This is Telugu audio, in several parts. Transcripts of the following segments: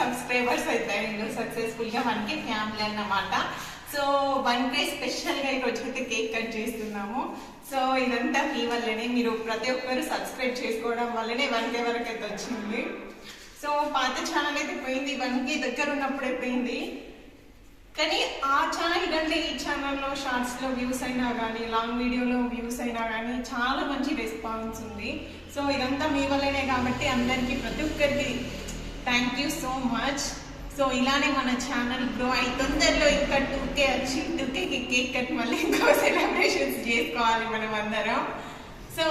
సబ్స్క్రైబర్స్ అయిపోయిండు సక్సెస్ఫుల్ గా 1K ఫ్యామిలీ అన్నమాట. సో 1K స్పెషల్ గా ఈరోజు అయితే కేక్ కట్ చేస్తున్నాము. సో ఇదంతా మీ వల్లనే, మీరు ప్రతి ఒక్కరు సబ్స్క్రైబ్ చేసుకోవడం వల్లనే 1K వరకు అయితే వచ్చింది. సో పాత ఛానల్ అయితే పోయింది, 1K దగ్గర ఉన్నప్పుడే పోయింది. కానీ ఆ ఛానల్ కంటే ఈ ఛానల్లో షార్ట్స్లో వ్యూస్ అయినా కానీ లాంగ్ వీడియోలో వ్యూస్ అయినా కానీ చాలా మంచి రెస్పాన్స్ ఉంది. సో ఇదంతా మీ వల్లనే కాబట్టి అందరికీ ప్రతి ఒక్కరికి thank you so much. So ఇలానే మన ఛానల్ గ్రో అయి తొందరలో ఇంకా 2K వచ్చి 2Kకి కేక్ కట్ మళ్ళీ ఇంకో సెలబ్రేషన్స్ చేసుకోవాలి మనం అందరం. సో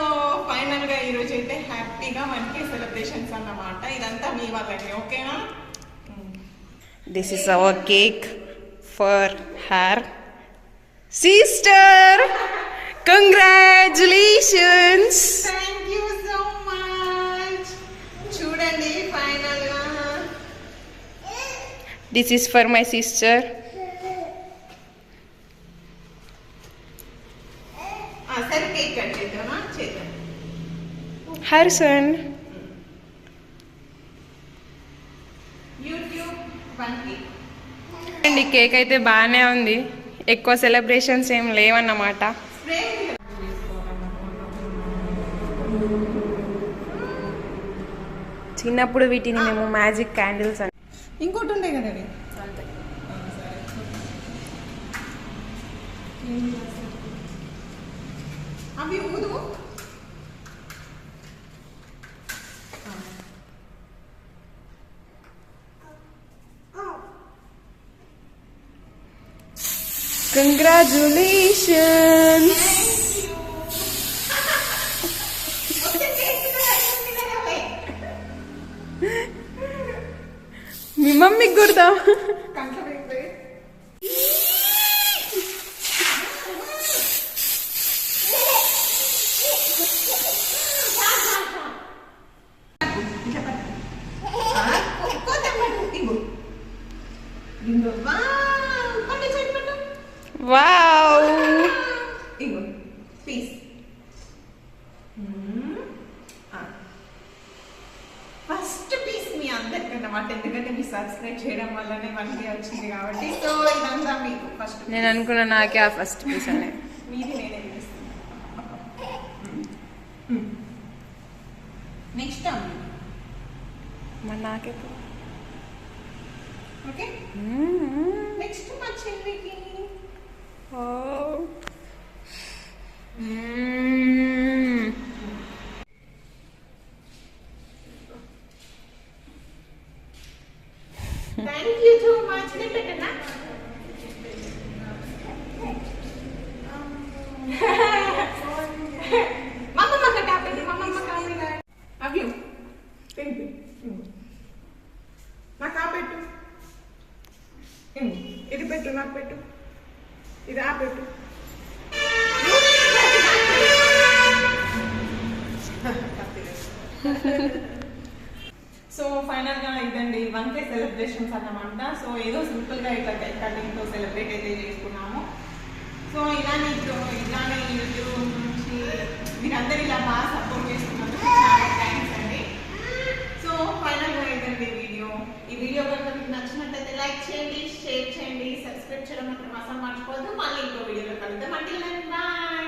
ఫైనల్గా ఈరోజు అయితే హ్యాపీగా 1K సెలబ్రేషన్స్ అన్నమాట. ఇదంతా మీ వల్లనే, ఓకేనా? This is our cake for her sister. Congratulations. Thank you so much. చూడండి ఫైనల్ గా This is for my sister. సరే కేక్ కట్ చేద్దామా? చేద్దాం. Her son. YouTube 1K. అండి కేక్ అయితే బాగానే ఉంది, ఎక్కువ సెలబ్రేషన్స్ ఏం లేవన్నమాట. చిన్నప్పుడు వీటిని మేము మ్యాజిక్ క్యాండిల్స్ అని ఇంకోటి ఉండే కదా అవి ఊదు. కంగ్రాచులేషన్స్. మీ మమ్మీకి గుర్తా? వావ్, ఇగో పీస్. ఫస్ట్ పీస్ మీ అందరికి అన్నమాట, ఎందుకంటే మీరు సబ్స్క్రైబ్ చేయడం వల్లనే 1K వచ్చింది కాబట్టి. సో ఇదంతా మీకు ఫస్ట్. నేను అనుకున్నా నాకే ఆ ఫస్ట్ పీస్ అనే. మీది నేనే చేస్తాను. నెక్స్ట్ మరి నాకే. ఓకే, నెక్స్ట్ మా చెల్లికి. Thank you so much. నేను పెట్టనా? మమ్మమ్మ కట్టాపండి, మమ్మమ్మ కావాలి. అవి నాకు ఆ పెట్టు, ఇది పెట్టు, నాకు పెట్టు, ఇది ఆ పెట్టు. సో ఫైనల్ గా ఇదండి 1K సెలబ్రేషన్స్ అన్నమాట. సో ఏదో సింపుల్ గా ఇట్లా కేక్ కటింగ్ తో సెలబ్రేట్ అయితే చేసుకున్నాము. సో ఇలానే యూట్యూబ్ నుంచి మీరందరూ ఇలా బాగా సపోర్ట్ చేస్తున్నందుకు చాలా థ్యాంక్స్ అండి. సో ఫైనల్ గా ఇదండి వీడియో. ఈ వీడియో కనుక మీకు నచ్చినట్లయితే లైక్ చేయండి, షేర్ చేయండి, సబ్స్క్రైబ్ చేయడం మాత్రం అసలు మర్చిపోవద్దు. మళ్ళీ ఇంకో వీడియోలో కలుద్దాం. అంటే బాయ్.